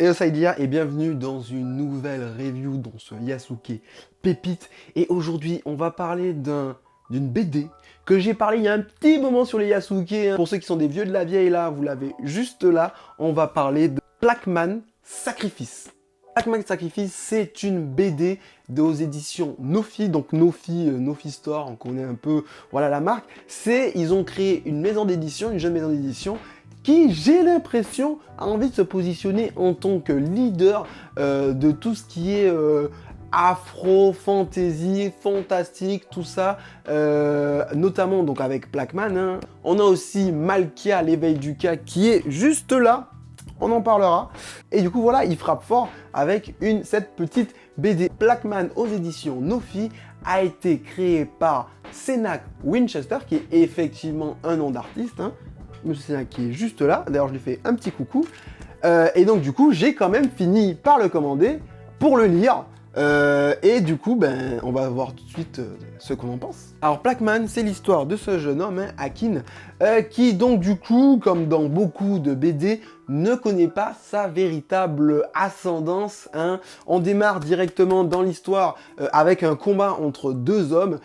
Hello Saidia et bienvenue dans une nouvelle review dans ce Yasuke Pépite. Et aujourd'hui, on va parler d'une BD que j'ai parlé il y a un petit moment sur les Yasuke. Pour ceux qui sont des vieux de la vieille là, vous l'avez juste là. On va parler de Blackman Sacrifice. Blackman Sacrifice, c'est une BD aux éditions Nofi, donc Nofi Store, on connaît un peu voilà la marque. Ils ont créé une maison d'édition, une jeune maison d'édition qui, j'ai l'impression, a envie de se positionner en tant que leader de tout ce qui est afro, fantasy, fantastique, tout ça, notamment donc avec Blackman. Hein. On a aussi Malkia, l'éveil du K, qui est juste là, on en parlera. Et du coup, voilà, il frappe fort avec cette petite BD. Blackman aux éditions Nofi a été créé par Senak Winchester, qui est effectivement un nom d'artiste, hein. Monsieur Senak qui est juste là, d'ailleurs je lui fais un petit coucou. Et donc du coup, j'ai quand même fini par le commander pour le lire. Et du coup, on va voir tout de suite ce qu'on en pense. Alors Blackman, c'est l'histoire de ce jeune homme, hein, Akin, qui donc du coup, comme dans beaucoup de BD, ne connaît pas sa véritable ascendance. Hein. On démarre directement dans l'histoire avec un combat entre deux hommes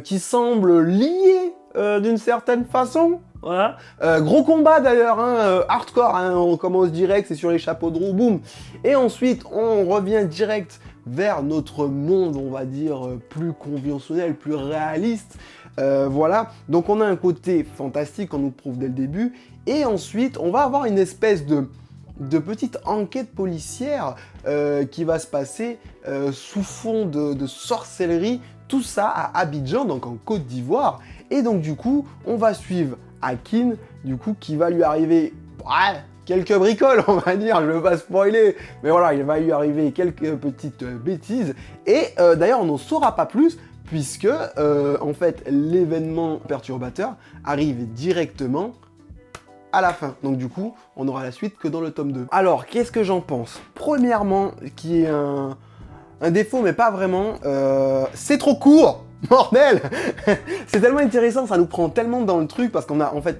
qui semblent liés d'une certaine façon. Voilà. Gros combat d'ailleurs, hein, hardcore, hein, on commence direct, c'est sur les chapeaux de roue, boum. Et ensuite, on revient direct vers notre monde, on va dire, plus conventionnel, plus réaliste. Voilà, donc on a un côté fantastique, on nous prouve dès le début. Et ensuite, on va avoir une espèce de petite enquête policière qui va se passer sous fond de sorcellerie. Tout ça à Abidjan, donc en Côte d'Ivoire. Et donc du coup, on va suivre Akin, du coup, qui va lui arriver quelques bricoles, on va dire, je ne veux pas spoiler, mais voilà, il va lui arriver quelques petites bêtises. Et d'ailleurs, on n'en saura pas plus, puisque, en fait, l'événement perturbateur arrive directement à la fin. Donc du coup, on aura la suite que dans le tome 2. Alors, qu'est-ce que j'en pense? Premièrement, qui est un défaut, mais pas vraiment, c'est trop court. Bordel. C'est tellement intéressant, ça nous prend tellement dans le truc, parce qu'on a en fait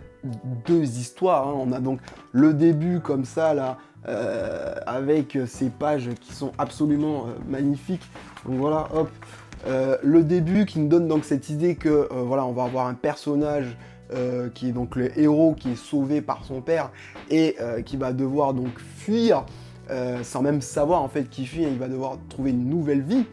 deux histoires. Hein. On a donc le début comme ça, là, avec ces pages qui sont absolument magnifiques. Donc voilà, hop. Le début qui nous donne donc cette idée que, voilà, on va avoir un personnage qui est donc le héros, qui est sauvé par son père, et qui va devoir donc fuir, sans même savoir en fait qui fuit, il va devoir trouver une nouvelle vie.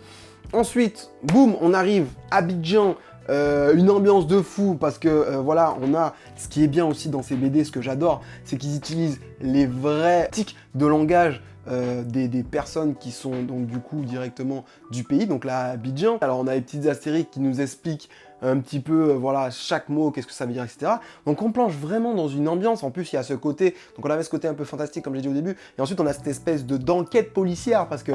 Ensuite, boum, on arrive à Abidjan, une ambiance de fou, parce que voilà, on a ce qui est bien aussi dans ces BD, ce que j'adore, c'est qu'ils utilisent les vrais tics de langage des personnes qui sont donc du coup directement du pays, donc là à Abidjan. Alors on a les petites astérisques qui nous expliquent un petit peu, voilà, chaque mot, qu'est-ce que ça veut dire, etc. Donc on plonge vraiment dans une ambiance. En plus, il y a ce côté, donc on avait ce côté un peu fantastique, comme j'ai dit au début, et ensuite on a cette espèce d'enquête policière, parce que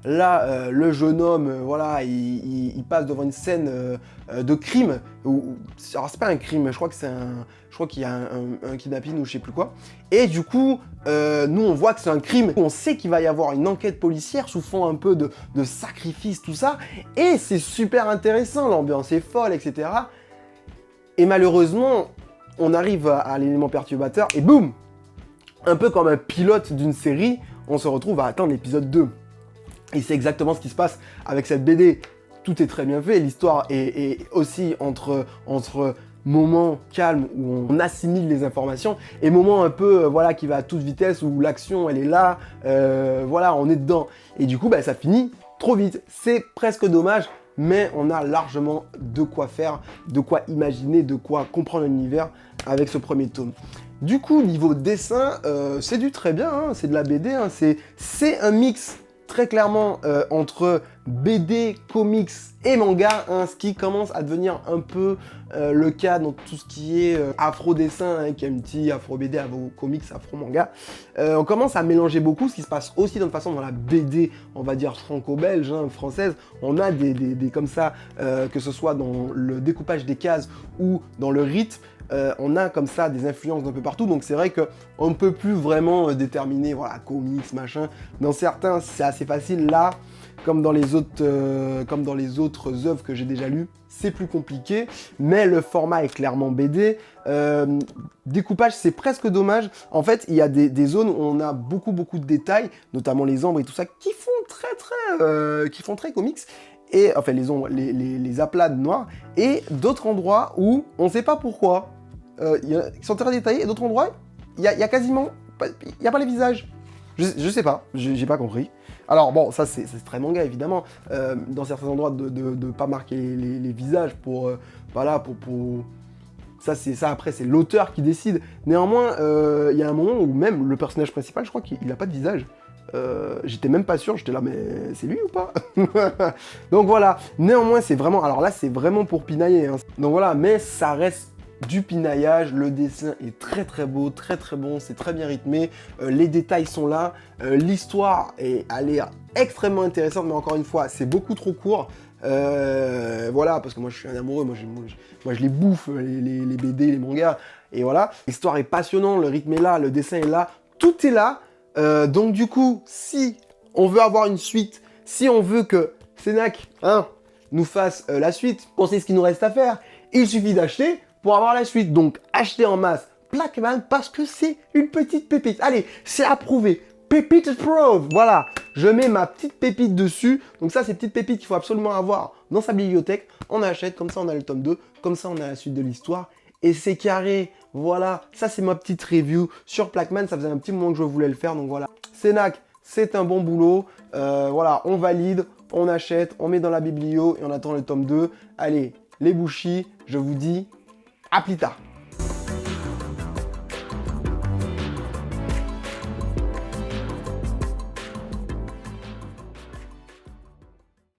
là, le jeune homme, voilà, il passe devant une scène de crime. Alors c'est pas un crime, je crois qu'il y a un kidnapping ou je sais plus quoi. Et du coup, nous on voit que c'est un crime. On sait qu'il va y avoir une enquête policière sous fond un peu de sacrifice, tout ça. Et c'est super intéressant, l'ambiance est folle, etc. Et malheureusement, on arrive à l'élément perturbateur et boum, un peu comme un pilote d'une série, on se retrouve à attendre l'épisode 2. Et c'est exactement ce qui se passe avec cette BD. Tout est très bien fait, l'histoire est aussi entre moments calmes où on assimile les informations et moments un peu voilà, qui va à toute vitesse où l'action elle est là, voilà, on est dedans. Et du coup, ça finit trop vite. C'est presque dommage, mais on a largement de quoi faire, de quoi imaginer, de quoi comprendre l'univers avec ce premier tome. Du coup, niveau dessin, c'est du très bien, hein, c'est de la BD, hein, c'est un mix très clairement entre BD, comics et manga, hein, ce qui commence à devenir un peu le cas dans tout ce qui est afro-dessin, hein, KMT, afro-BD, afro-comics, afro-manga. On commence à mélanger beaucoup, ce qui se passe aussi de toute façon dans la BD, on va dire franco-belge, hein, française. On a des comme ça, que ce soit dans le découpage des cases ou dans le rythme, on a comme ça des influences d'un peu partout, donc c'est vrai qu'on ne peut plus vraiment déterminer, voilà, comics, machin. Dans certains, c'est assez facile. Là, comme dans les autres œuvres que j'ai déjà lues, c'est plus compliqué, mais le format est clairement BD. Découpage, c'est presque dommage. En fait, il y a des zones où on a beaucoup de détails, notamment les ombres et tout ça, qui font très comics. Et enfin, les ombres, les aplats de noir, et d'autres endroits où on ne sait pas pourquoi, ils sont très détaillés, et d'autres endroits, il y a quasiment, il n'y a pas les visages. Je sais pas, j'ai pas compris. Alors bon, ça c'est très manga évidemment, dans certains endroits de pas marquer les visages pour, voilà, pour... Ça après c'est l'auteur qui décide. Néanmoins, il y a un moment où même le personnage principal, je crois qu'il a pas de visage. J'étais même pas sûr, j'étais là, mais c'est lui ou pas? Donc voilà, néanmoins c'est vraiment, alors là c'est vraiment pour pinailler, hein. Donc voilà, mais ça reste du pinaillage, le dessin est très beau, très bon, c'est très bien rythmé, les détails sont là, l'histoire a l'air extrêmement intéressante, mais encore une fois, c'est beaucoup trop court. Voilà, parce que moi je suis un amoureux, moi je les bouffe, les BD, les mangas, et voilà. L'histoire est passionnante, le rythme est là, le dessin est là, tout est là. Donc du coup, si on veut avoir une suite, si on veut que Sénac nous fasse la suite, on sait ce qu'il nous reste à faire, il suffit d'acheter pour avoir la suite. Donc achetez en masse Blackman parce que c'est une petite pépite. Allez, c'est approuvé. Pépite approved. Voilà, je mets ma petite pépite dessus. Donc ça, c'est petite pépite qu'il faut absolument avoir dans sa bibliothèque. On achète, comme ça on a le tome 2, comme ça on a la suite de l'histoire. Et c'est carré. Voilà, ça c'est ma petite review sur Blackman. Ça faisait un petit moment que je voulais le faire, donc voilà. Sénac, c'est un bon boulot. Voilà, on valide, on achète, on met dans la biblio et on attend le tome 2. Allez, les bouchis, je vous dis à plus tard.